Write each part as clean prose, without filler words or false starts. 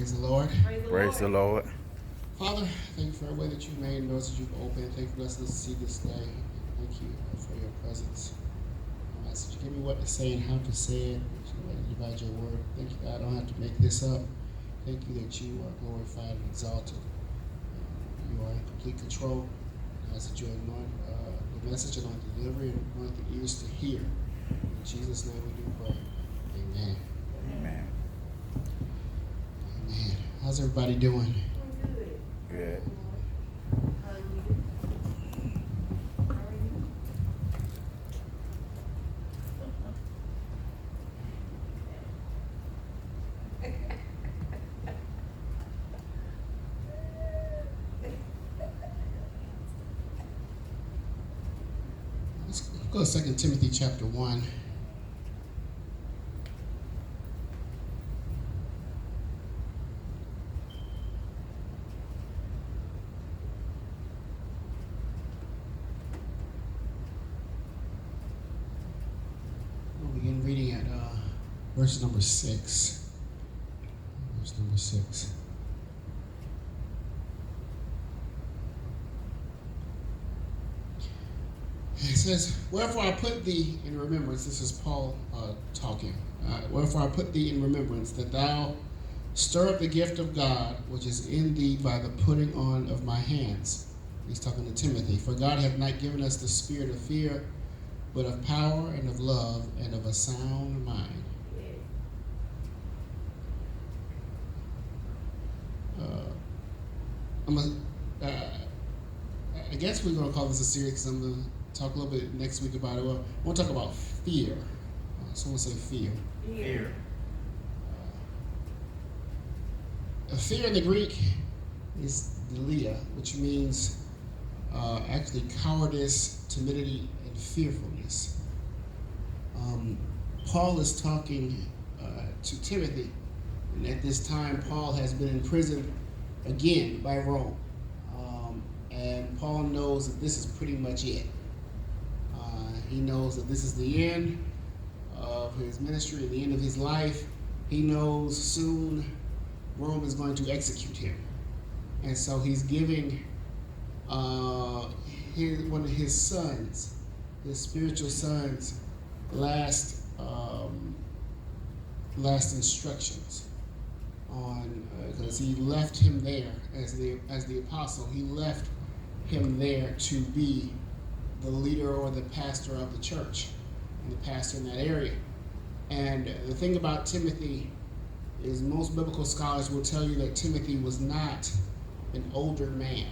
Praise the Lord. Praise the Lord. Father, thank you for every way that you've made and doors that you've opened. Thank you for blessing us to see this day. Thank you for your presence. I ask that you give me what to say and how to say it. That you divide your word. Thank you that I don't have to make this up. Thank you that you are glorified and exalted. You are in complete control. I ask that you anoint the message, anoint the delivery, and anoint the ears to hear. In Jesus' name we do pray. Amen. Amen. Amen. How's everybody doing? Good. Let's go to 2 Timothy chapter 1. We'll begin reading at verse number 6. Verse number 6. It says, "Wherefore I put thee in remembrance," this is Paul talking, "wherefore I put thee in remembrance, that thou stir up the gift of God, which is in thee by the putting on of my hands." He's talking to Timothy. "For God hath not given us the spirit of fear, but of power and of love and of a sound mind." I guess we're going to call this a series because I'm going to talk a little bit next week about it. Well, I want to talk about fear. Someone say fear. Fear. Fear in the Greek is delia, which means actually cowardice, timidity, and fearfulness. Paul is talking to Timothy, and at this time, Paul has been in prison again by Rome. And Paul knows that this is pretty much it. He knows that this is the end of his ministry, the end of his life. He knows soon Rome is going to execute him. And so he's giving one of his sons, his spiritual sons, last instructions on, because he left him there as the apostle. He left him there to be the leader or the pastor of the church, and the pastor in that area. And the thing about Timothy is most biblical scholars will tell you that Timothy was not an older man.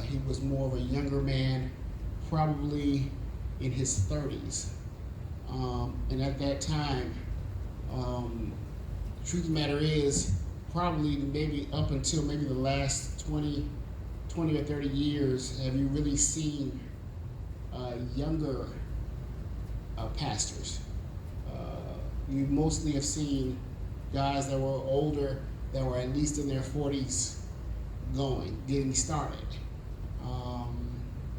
He was more of a younger man, probably in his 30s. And at that time, the truth of the matter is, probably maybe up until maybe the last 20 or 30 years, have you really seen younger pastors. You mostly have seen guys that were older, that were at least in their 40s, getting started.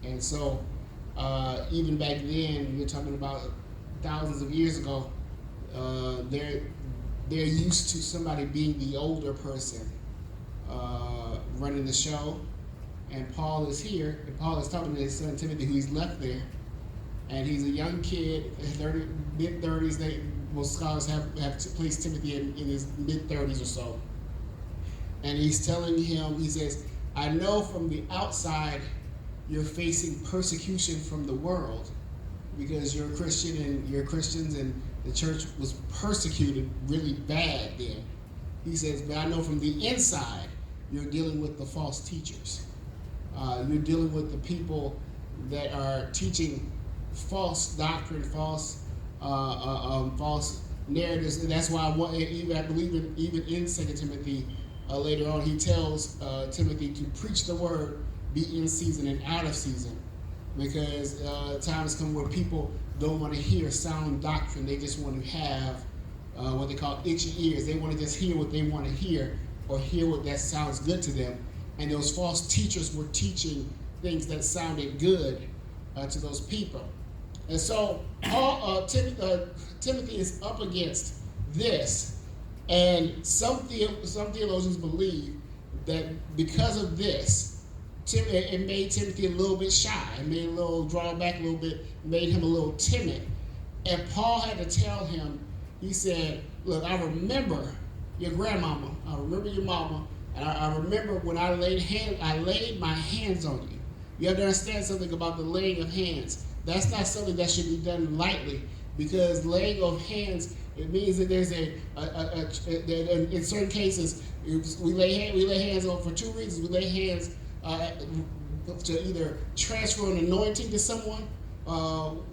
And so, even back then, you're talking about thousands of years ago, they're used to somebody being the older person running the show. And Paul is here, and Paul is talking to his son Timothy, who he's left there. And he's a young kid, mid-30s. Most scholars have placed Timothy in his mid-30s or so. And he's telling him, he says, "I know from the outside you're facing persecution from the world because you're a Christian and you're Christians, and the church was persecuted really bad then." He says, "But I know from the inside you're dealing with the false teachers. You're dealing with the people that are teaching false doctrine, false narratives." And that's why I believe even in 2 Timothy later on, he tells Timothy to preach the word, be in season and out of season, because time has come where people don't want to hear sound doctrine. They just want to have what they call itchy ears. They want to just hear what they want to hear, or hear what that sounds good to them. And those false teachers were teaching things that sounded good to those people. And so Timothy is up against this. And some theologians believe that because of this, it made Timothy a little bit shy. It made him draw back a little bit, made him a little timid. And Paul had to tell him, he said, look, I remember your grandmama, I remember your mama, and I remember when I laid my hands on you. You have to understand something about the laying of hands. That's not something that should be done lightly, because laying of hands, it means that there's in certain cases, we lay hands on for two reasons. We lay hands to either transfer an anointing to someone.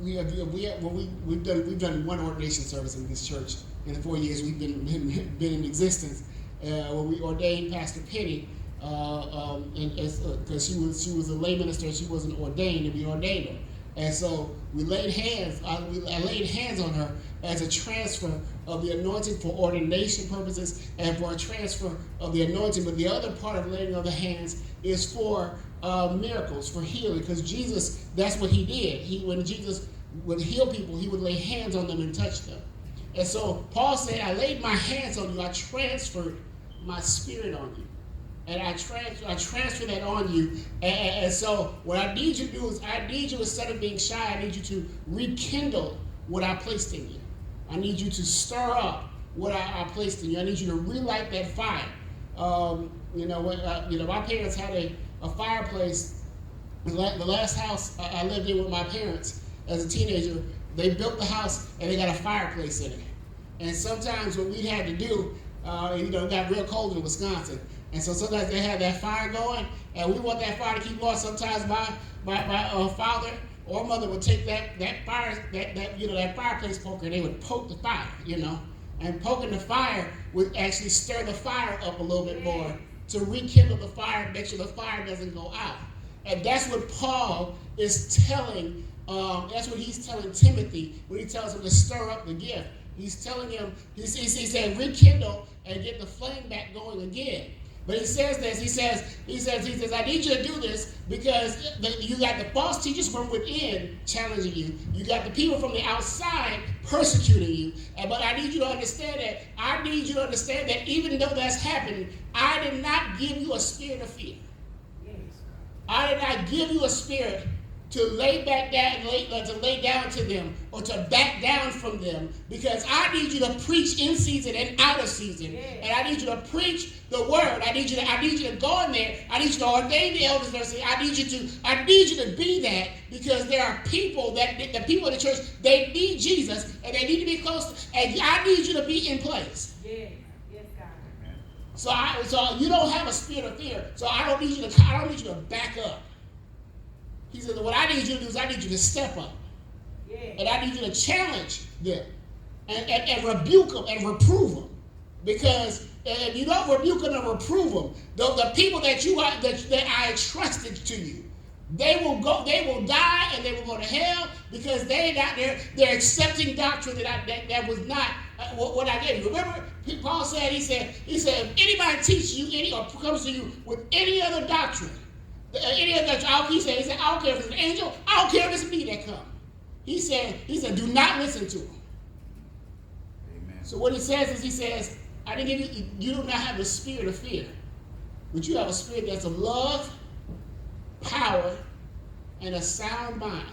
We've done one ordination service in this church in the 4 years we've been in existence, where we ordained Pastor Penny, because she was a lay minister, she wasn't ordained, and we ordained her. And so we laid hands. I laid hands on her as a transfer of the anointing for ordination purposes and for a transfer of the anointing. But the other part of laying on the hands is for miracles, for healing, because Jesus, that's what he did. When Jesus would heal people, he would lay hands on them and touch them. And so Paul said, I laid my hands on you, I transferred my spirit on you. And I transfer that on you. And so what I need you to do is, I need you, instead of being shy, I need you to rekindle what I placed in you. I need you to stir up what I placed in you. I need you to relight that fire. My parents had a fireplace. The last house I lived in with my parents as a teenager, they built the house and they got a fireplace in it. And sometimes what we had to do, it got real cold in Wisconsin. And so sometimes they had that fire going, and we want that fire to keep going. Sometimes my father or mother would take that fireplace poker, and they would poke the fire, and poking the fire would actually stir the fire up a little bit more to rekindle the fire, make sure the fire doesn't go out. And that's what Paul is telling. That's what he's telling Timothy when he tells him to stir up the gift. He's telling him, he said, rekindle and get the flame back going again. But he says this, he says, I need you to do this because you got the false teachers from within challenging you. You got the people from the outside persecuting you. But I need you to understand that. I need you to understand that even though that's happening, I did not give you a spirit of fear. Yes. I did not give you a spirit to lay down to them or to back down from them, because I need you to preach in season and out of season. Yeah. And I need you to preach the word. I need you to go in there. I need you to ordain the elders. I need you to be that, because there are people the people in the church, they need Jesus and they need to be close to, and I need you to be in place. Yeah. Yes, God. So you don't have a spirit of fear. So I don't need you to back up. He said, what I need you to do is I need you to step up. Yeah. And I need you to challenge them and rebuke them and reprove them. Because if you don't rebuke them and reprove them, the people that I trusted to you, they will die and they will go to hell, because they're accepting doctrine that was not what I gave you. Remember, Paul said, he said, if anybody teaches you or comes to you with any other doctrine, he said, I don't care if it's an angel, I don't care if it's me that come. He said, do not listen to him. Amen. So what he says is, I didn't give you do not have the spirit of fear, but you have a spirit that's of love, power, and a sound mind.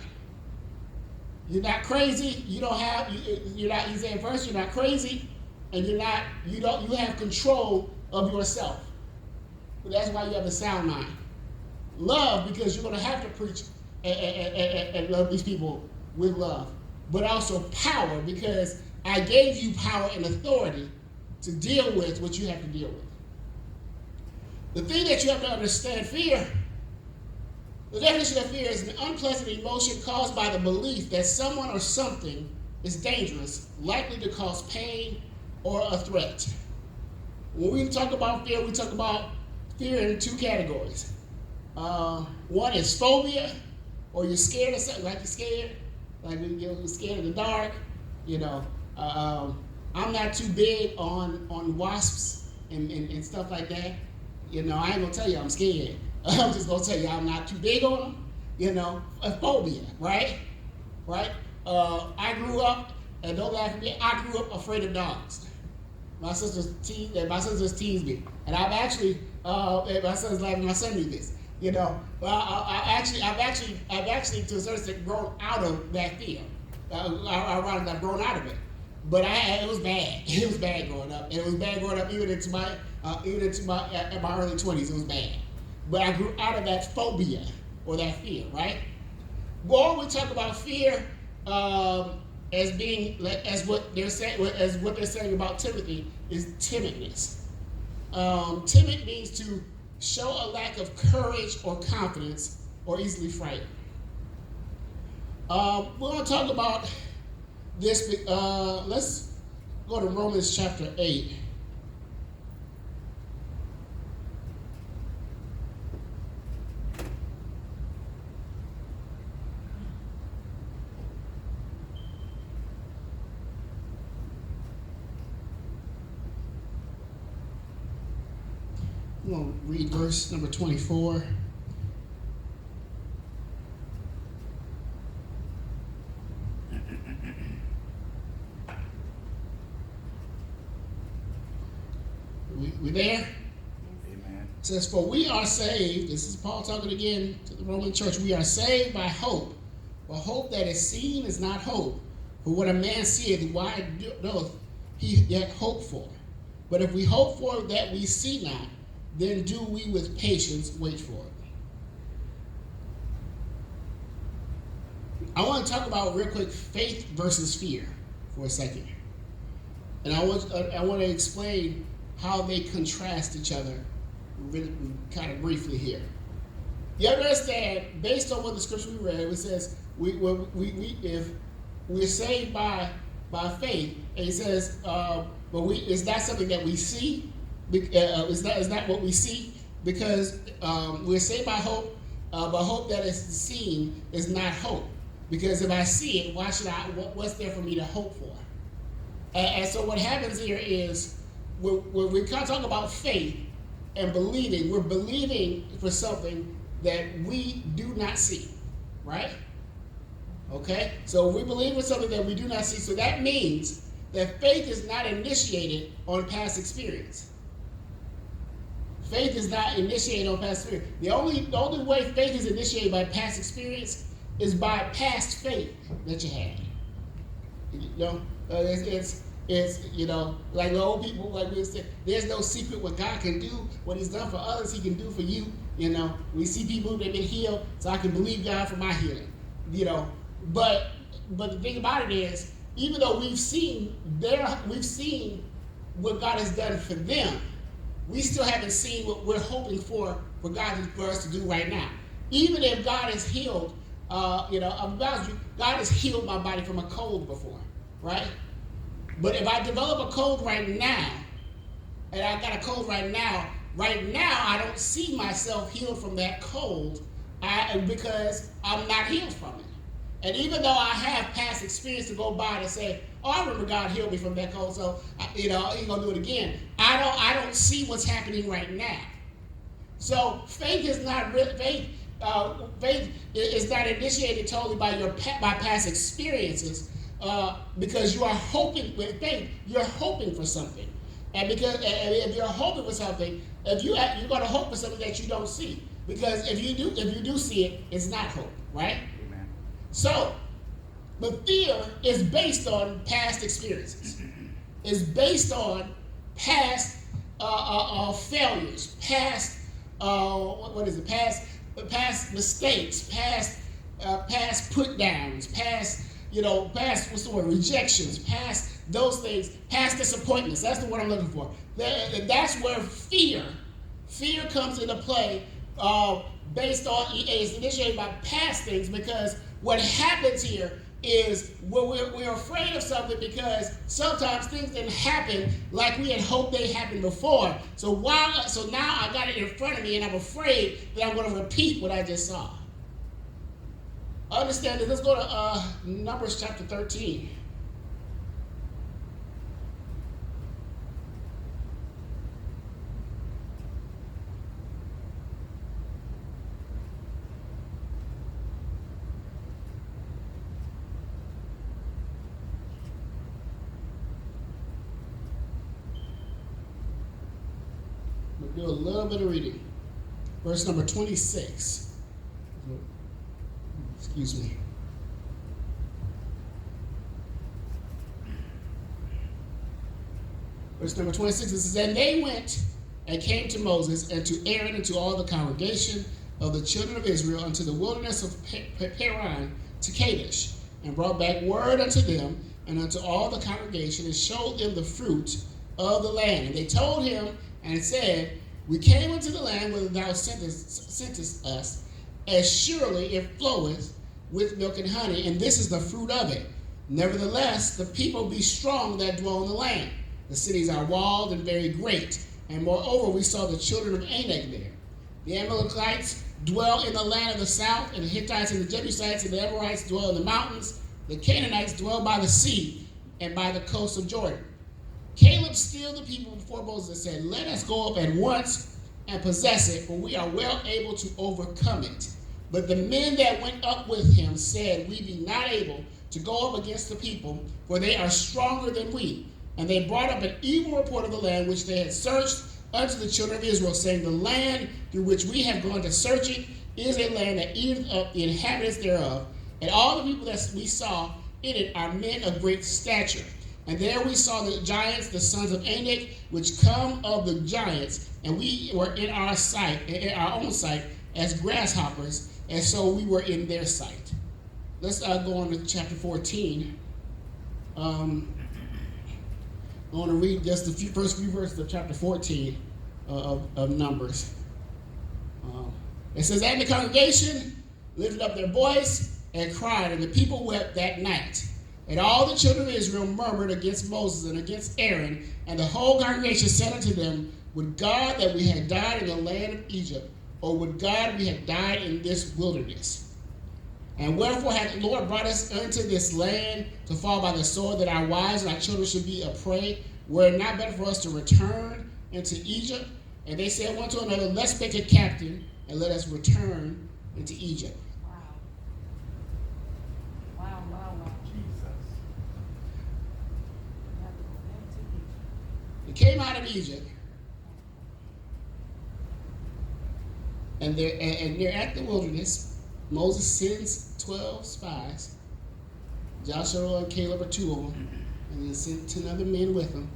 You're not crazy. You're not. He's saying first, you're not crazy, and you have control of yourself. But that's why you have a sound mind. Love, because you're going to have to preach and love these people with love. But also power, because I gave you power and authority to deal with what you have to deal with. The thing that you have to understand, fear, the definition of fear is an unpleasant emotion caused by the belief that someone or something is dangerous, likely to cause pain or a threat. When we talk about fear, we talk about fear in two categories. One is phobia, or you're scared of something, like you're scared of the dark. I'm not too big on wasps and stuff like that. I ain't gonna tell you I'm scared. I'm just gonna tell you I'm not too big on them. A phobia, right? I grew up, and don't laugh at me, I grew up afraid of dogs. My sisters tease me, and I've actually, and my son's laughing. My son knew this, you know. Well, I've actually to a certain extent grown out of that fear. I've grown out of it, but it was bad. It was bad growing up, and it was bad growing up even into my at my early 20s. It was bad, but I grew out of that phobia or that fear, right? Or we talk about fear as being as what they're saying about Timothy is timidness. Timid means to show a lack of courage or confidence or easily frightened. We're going to talk about this. Let's go to Romans chapter 8. I'm going to read verse number 24. We there? Amen. It says, for we are saved. This is Paul talking again to the Roman church. We are saved by hope. But hope that is seen is not hope. For what a man seeth, why doth he yet hope for? But if we hope for that we see not, then do we with patience wait for it. I want to talk about real quick faith versus fear for a second. And I want to explain how they contrast each other really kind of briefly here. You understand, based on what the scripture we read, it says if we're saved by faith, and it says, but it's not something that we see. It's not what we see, because we're saved by hope, but hope that is seen is not hope. Because if I see it, what's there for me to hope for? And so what happens here is, when we talk about faith and believing, we're believing for something that we do not see, right? Okay? So we believe in something that we do not see. So that means that faith is not initiated on past experience. Faith is not initiated on past experience. The only way faith is initiated by past experience is by past faith that you had. You know, it's you know, like the old people, like we said, there's no secret what God can do. What He's done for others, He can do for you. You know, we see people who've been healed, so I can believe God for my healing. You know, but the thing about it is, even though we've seen what God has done for them, we still haven't seen what we're hoping for us to do right now. Even if God has healed, God has healed my body from a cold before, right? But if I develop a cold right now, and I got a cold right now I don't see myself healed from that cold because I'm not healed from it. And even though I have past experience to go by to say, oh, I remember God healed me from that cold, so He's gonna do it again. I don't see what's happening right now. So faith is not faith is not initiated totally by past experiences, because you are hoping with faith. You're hoping for something, and if you're hoping for something, you're going to hope for something that you don't see. Because if you do see it, it's not hope, right? Amen. So, the fear is based on past experiences. It's based on past failures, past past mistakes, past put downs, past rejections, past those things, past disappointments. That's the word I'm looking for. That's where fear comes into play, based on, it's initiated by past things, because what happens here is we're afraid of something because sometimes things didn't happen like we had hoped they happened before. So now I got it in front of me and I'm afraid that I'm going to repeat what I just saw. Understand that. Let's go to Numbers chapter 13. do a little bit of reading. Verse number 26. Excuse me. Verse number 26, it says, and they went and came to Moses and to Aaron and to all the congregation of the children of Israel unto the wilderness of Paran to Kadesh, and brought back word unto them and unto all the congregation, and showed them the fruit of the land. And they told him and said, we came into the land whither thou sentest us, as surely it floweth with milk and honey, and this is the fruit of it. Nevertheless, the people be strong that dwell in the land. The cities are walled and very great. And moreover, we saw the children of Anak there. The Amalekites dwell in the land of the south, and the Hittites and the Jebusites and the Amorites dwell in the mountains. The Canaanites dwell by the sea and by the coast of Jordan. Caleb stilled the people before Moses and said, let us go up at once and possess it, for we are well able to overcome it. But the men that went up with him said, we be not able to go up against the people, for they are stronger than we. And they brought up an evil report of the land which they had searched unto the children of Israel, saying, the land through which we have gone to search it is a land that eateth up the inhabitants thereof. And all the people that we saw in it are men of great stature. And there we saw the giants, the sons of Anak, which come of the giants, and we were in our own sight, as grasshoppers, and so we were in their sight. Let's go on to chapter 14. I want to read just the first few verses of chapter 14 of Numbers. It says, and the congregation lifted up their voice and cried, and the people wept that night. And all the children of Israel murmured against Moses and against Aaron, and the whole congregation said unto them, would God that we had died in the land of Egypt, or would God we had died in this wilderness? And wherefore hath the Lord brought us unto this land to fall by the sword, that our wives and our children should be a prey? Were it not better for us to return into Egypt? And they said one to another, let's make a captain, and let us return into Egypt. Wow, Jesus. They came out of Egypt, and they're at the wilderness. Moses sends 12 spies. Joshua and Caleb are two of them, and then sent 10 other men with them.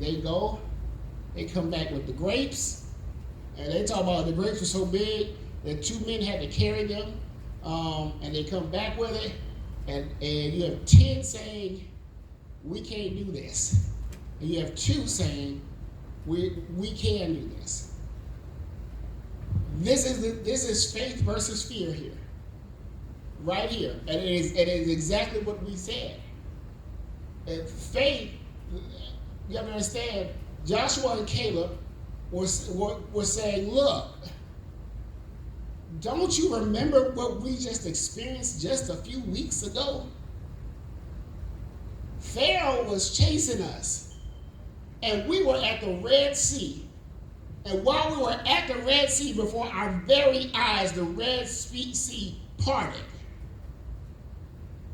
They go, they come back with the grapes, and they talk about the grapes were so big that 2 men had to carry them, and they come back with it, and you have 10 saying, we can't do this. And you have 2 saying, we can do this. This is faith versus fear here, right here, and it is exactly what we said. And faith, you have to understand. Joshua and Caleb were saying, "Look, don't you remember what we just experienced just a few weeks ago? Pharaoh was chasing us, and we were at the Red Sea." And while we were at the Red Sea, before our very eyes, the Red Sea parted.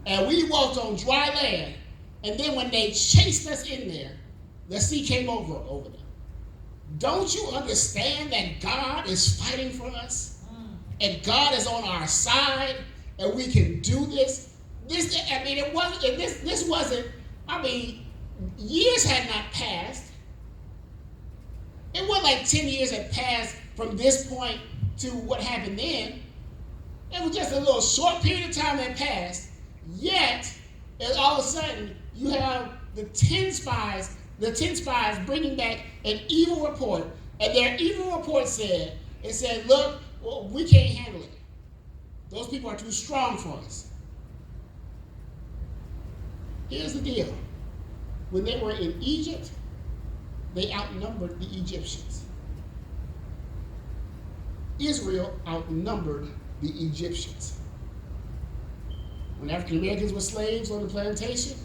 And we walked on dry land. And then when they chased us in there, the sea came over them. Don't you understand that God is fighting for us? And God is on our side, and we can do this? This wasn't, years had not passed. It wasn't like 10 years had passed from this point to what happened then. It was just a little short period of time that passed. Yet, all of a sudden, you have the 10 spies bringing back an evil report. And their evil report said, look, we can't handle it. Those people are too strong for us. Here's the deal. When they were in Egypt, they outnumbered the Egyptians. Israel outnumbered the Egyptians. When African Americans were slaves on the plantation,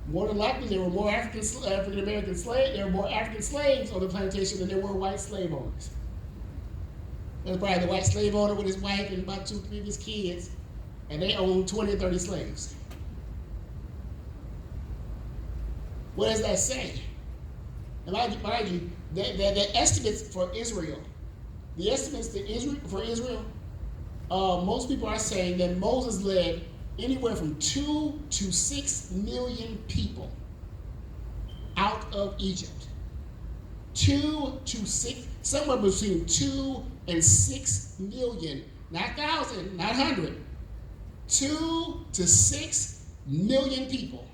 more than likely there were more African American slaves. There were more African slaves on the plantation than there were white slave owners. There was probably the white slave owner with his wife and about 2 previous kids, and they owned 20 or 30 slaves. What does that say? And mind you, the estimates for Israel, most people are saying that Moses led anywhere from 2 to 6 million people out of Egypt. 2 to 6, somewhere between 2 and 6 million, not 1,000, not 100. 2 to 6 million people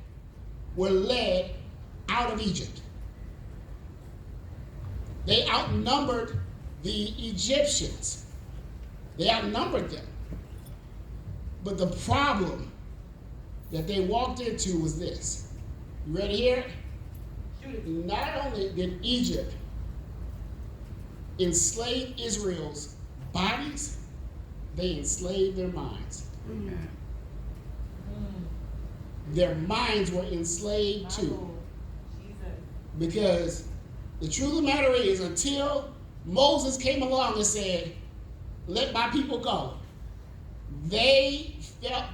were led out of Egypt. They outnumbered the Egyptians. They outnumbered them. But the problem that they walked into was this. You ready to hear it? Not only did Egypt enslave Israel's bodies, they enslaved their minds. Amen. Their minds were enslaved too. Because the truth of the matter is, until Moses came along and said, let my people go, they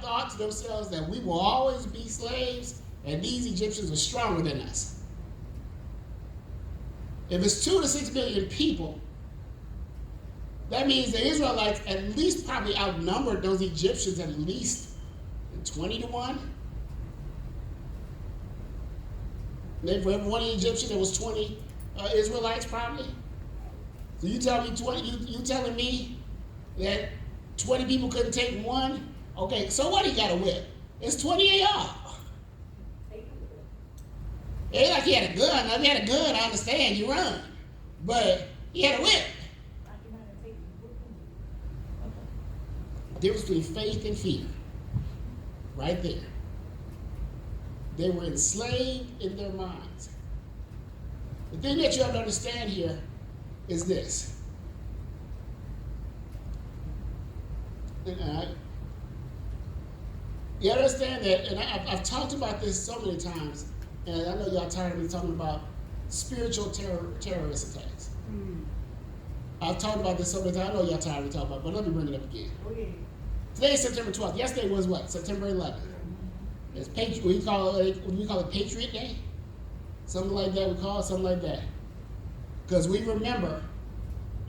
thought to themselves that we will always be slaves and these Egyptians are stronger than us. If it's 2 to 6 million people, that means the Israelites at least probably outnumbered those Egyptians at least 20 to 1. Maybe for every one Egyptian there was 20 Israelites probably. So you tell me 20? You telling me that 20 people couldn't take one? Okay, so what? He got a whip. It's 20 of y'all. It ain't like he had a gun. Now, if he had a gun, I understand you run, but he had a whip. Difference between faith and fear, right there. They were enslaved in their minds. The thing that you have to understand here is this. You understand that, and I've talked about this so many times, and I know y'all tired of me talking about spiritual terrorist attacks. I've talked about this so many times. I know y'all tired of me talking about it, but let me bring it up again. Today is September 12th. Yesterday was what? September 11th. It's we call it Patriot Day? Something like that, we call it something like that. Because we remember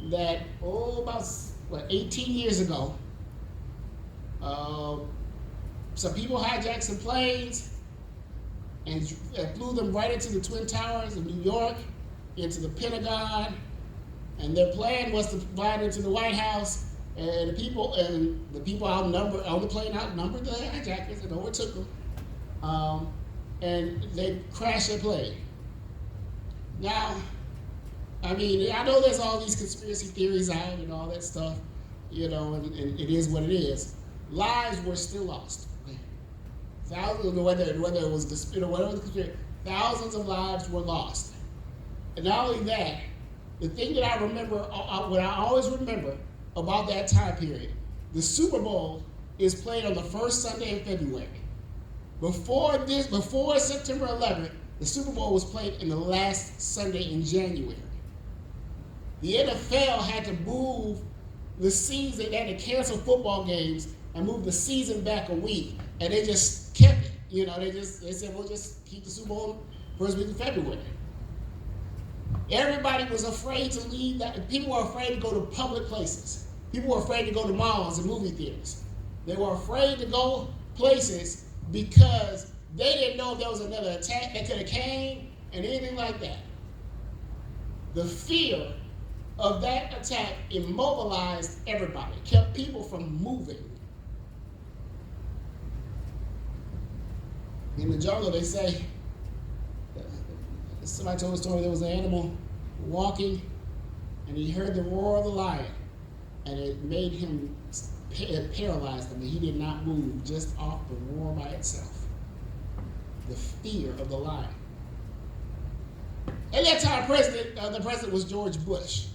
that, about 18 years ago, some people hijacked some planes and flew them right into the Twin Towers of New York, into the Pentagon, and their plan was to fly into the White House, and the people outnumbered on the plane outnumbered the hijackers and overtook them. And they crashed their plane. Now, I mean, I know there's all these conspiracy theories out and all that stuff, and it is what it is. Lives were still lost. Thousands, whether it was whatever the conspiracy, thousands of lives were lost. And not only that, the thing that I remember, what I always remember about that time period, the Super Bowl is played on the first Sunday in February. Before September 11th, the Super Bowl was played in the last Sunday in January. The NFL had to move the season, they had to cancel football games and move the season back a week, and they just kept it. They said, we'll just keep the Super Bowl first week of February. Everybody was afraid to leave. People were afraid to go to public places. People were afraid to go to malls and movie theaters. They were afraid to go places because they didn't know if there was another attack that could have came and anything like that. The fear of that attack immobilized everybody, kept people from moving. In the jungle, they say, somebody told a story, there was an animal walking and he heard the roar of the lion and it made him, it paralyzed him and he did not move just off the roar by itself. The fear of the lion. At that time, the president was George Bush.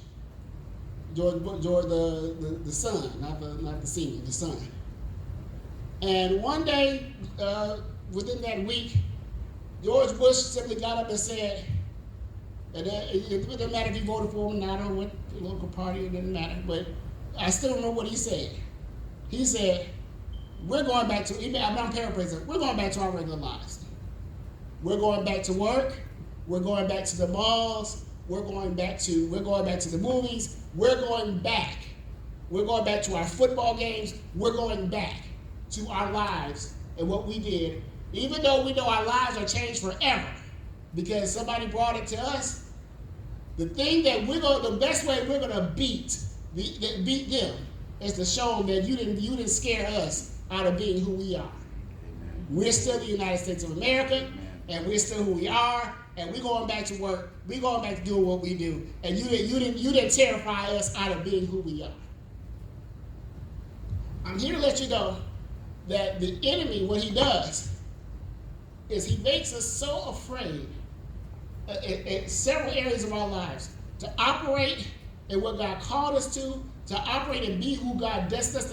George the son, not the senior, the son. And one day, within that week, George Bush simply got up and said, and it doesn't matter if he voted for him or not, or what local party, it doesn't matter, but I still remember what he said. He said, we're going back to, I'm paraphrasing, we're going back to our regular lives. We're going back to work, We're going back to the malls. We're going back to the movies. We're going back. We're going back to our football games. We're going back to our lives and what we did, even though we know our lives are changed forever because somebody brought it to us. The thing that the best way we're gonna beat them is to show them that you didn't scare us out of being who we are. Amen. We're still the United States of America, and we're still who we are, and we're going back to work. We're going back to doing what we do, and you didn't terrify us out of being who we are. I'm here to let you know that the enemy, what he does, is he makes us so afraid in several areas of our lives to operate in what God called us to operate and be who God destined us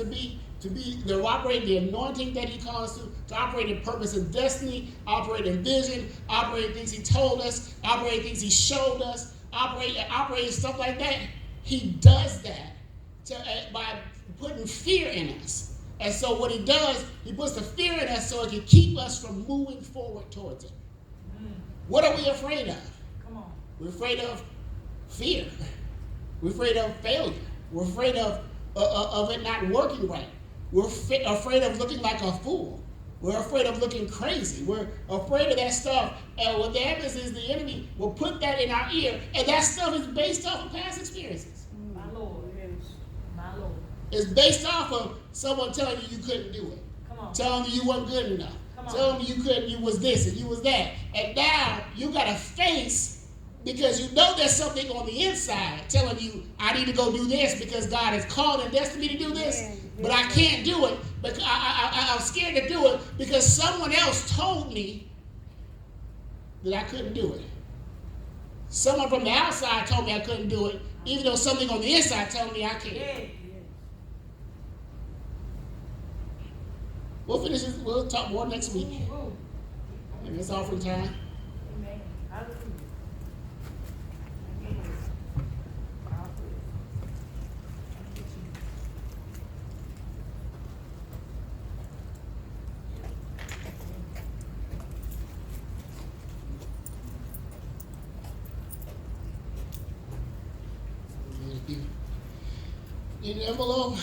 to operate the anointing that he called us to operate in purpose and destiny, operate in vision, operate in things he told us, operate in things he showed us, operate in stuff like that. He does that by putting fear in us. And so what he does, he puts the fear in us so it can keep us from moving forward towards it. What are we afraid of? Come on. We're afraid of fear. We're afraid of failure. We're afraid of it not working right. We're afraid of looking like a fool. We're afraid of looking crazy. We're afraid of that stuff. And what happens is the enemy will put that in our ear, and that stuff is based off of past experiences. My Lord. My Lord. It's based off of someone telling you couldn't do it. Come on. Telling you wasn't good enough. Come on. Telling you you was this and you was that. And now you got to face, because you know there's something on the inside telling you, I need to go do this because God has called and destined me to do this, but I can't do it. But I'm scared to do it because someone else told me that I couldn't do it. Someone from the outside told me I couldn't do it, even though something on the inside told me I can. Yeah. We'll finish this. We'll talk more next week. Ooh. And it's offering time. Amen. Hallelujah. In the envelope,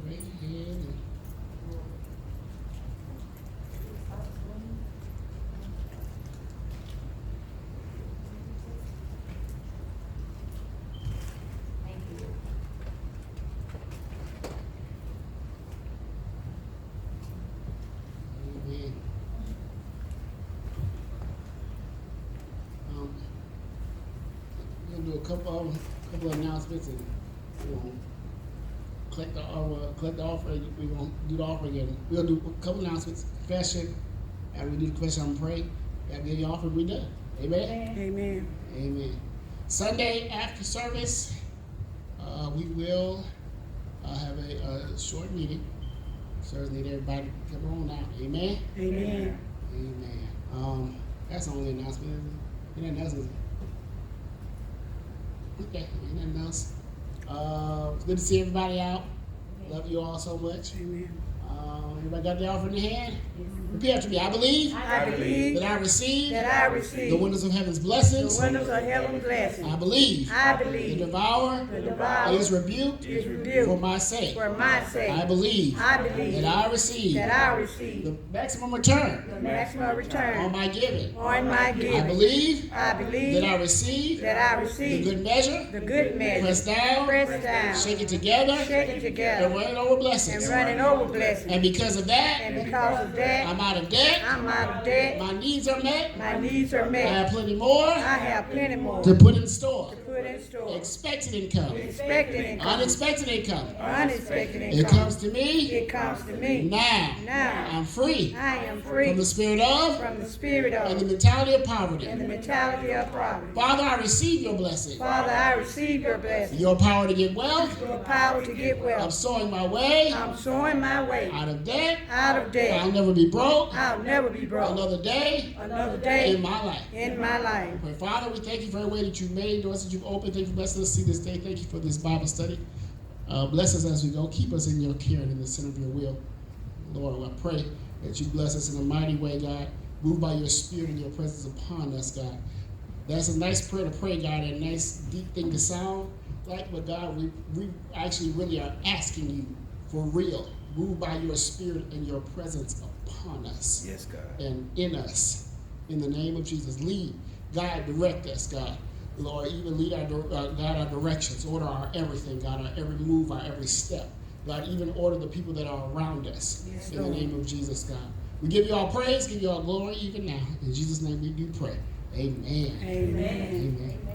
raise your hand. Thank you. Amen. We're gonna do a couple of announcements and collect the offering. We're gonna do the offering again. We'll do a couple announcements, confession, and we do the confession and pray. And then the offering we done. Amen. Amen. Amen. Sunday after service, we will have a short meeting. So need everybody to come on out. Amen. Amen. Amen. That's the only announcement. Ain't nothing else, is it? Okay, ain't nothing else. It's good to see everybody out. Love you all so much. Amen. Everybody got the offering in hand? Repeat after me. I believe I believe that I receive that I receive the windows of heaven's blessings. the windows of heaven's blessings. I believe I the believe devourer the devourer is rebuked is rebuked for my sake. for my sake. I believe I believe that I receive that I receive the maximum return the maximum on return my giving. on my I giving. believe I believe that I receive that I the receive good measure, the good measure, pressed down, pressed down, shake it together, shaken and together, running over and blessings. running over blessings. And because of that, And because of that, I'm out of debt. I'm out of debt. My needs are met. My needs are I met. have plenty more I have plenty more to put in store. to put in store. Expected income, Expected income, unexpected income. unexpected It income. comes to me It comes to me. now. Now I'm free I am from free the spirit of from the spirit and the of mentality of poverty. and the mentality of poverty. Father, I receive your blessing, Father, I receive your blessing, your power to get wealth. your power to get I'm wealth. sowing my way I'm sowing my way out of debt. out of I'll debt. never be broke I'll never be broke another day another in day my life. in my life. But Father, we thank you for the way that you've made, doors that you've opened. Thank you for blessing us to see this day. Thank you for this Bible study. Bless us as we go. Keep us in your care and in the center of your will. Lord, I pray that you bless us in a mighty way, God. Move by your spirit and your presence upon us, God. That's a nice prayer to pray, God, a nice deep thing to sound like, but God, we actually really are asking you for real. Move by your spirit and your presence upon us. Yes, God. And in us. In the name of Jesus. Lead, guide, direct us, God. Lord, even lead our directions. Order our everything, God, our every move, our every step. God, even order the people that are around us. Yes, in the Lord. name of Jesus, God. We give you all praise, give you all glory even now. In Jesus' name we do pray. Amen. Amen. Amen.